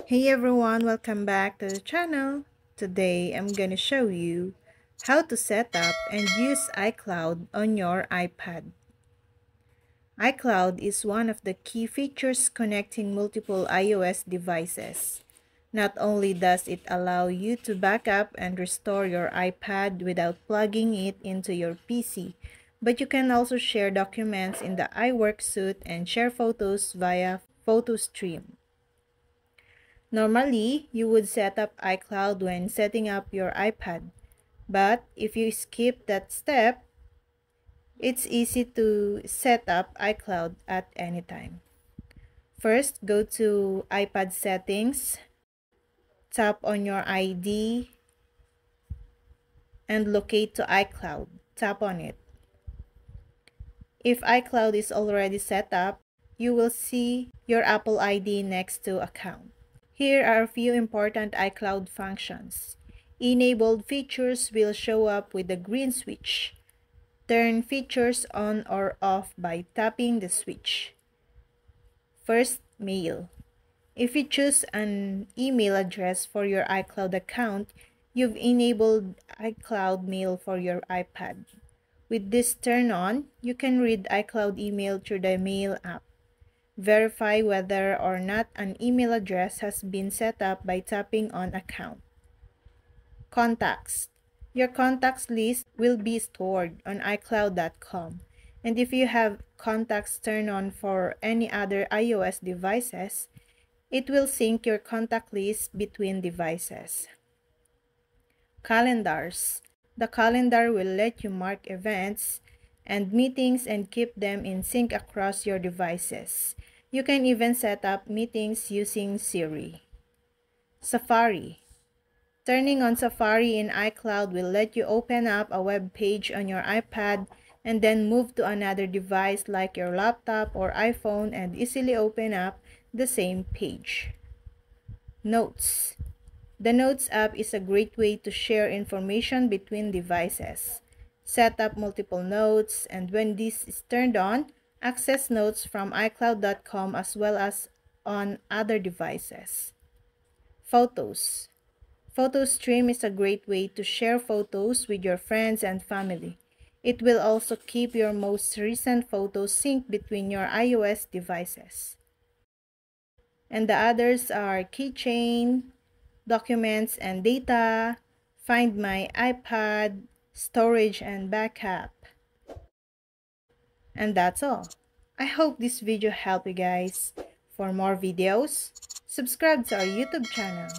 Hey everyone, welcome back to the channel. Today I'm gonna show you how to set up and use iCloud on your iPad. iCloud is one of the key features connecting multiple iOS devices. Not only does it allow you to back up and restore your iPad without plugging it into your PC, but you can also share documents in the iWork suite and share photos via PhotoStream. Normally, you would set up iCloud when setting up your iPad, but if you skip that step, it's easy to set up iCloud at any time. First, go to iPad settings, tap on your ID, and locate to iCloud. Tap on it. If iCloud is already set up, you will see your Apple ID next to account. Here are a few important iCloud functions. Enabled features will show up with the green switch. Turn features on or off by tapping the switch. First, mail. If you choose an email address for your iCloud account, you've enabled iCloud Mail for your iPad. With this turned on, you can read iCloud email through the Mail app. Verify whether or not an email address has been set up by tapping on Account. Contacts. Your contacts list will be stored on iCloud.com, and if you have contacts turned on for any other iOS devices, it will sync your contact list between devices. Calendars. The calendar will let you mark events and meetings and keep them in sync across your devices. You can even set up meetings using Siri. Safari. Turning on Safari in iCloud will let you open up a web page on your iPad and then move to another device like your laptop or iPhone and easily open up the same page. Notes. The Notes app is a great way to share information between devices. Set up multiple notes, and when this is turned on, access notes from iCloud.com as well as on other devices. Photos. PhotoStream is a great way to share photos with your friends and family. It will also keep your most recent photos synced between your iOS devices. And the others are Keychain, Documents and Data, Find My iPad, Storage and Backup. And that's all. I hope this video helped you guys. For more videos, subscribe to our YouTube channel.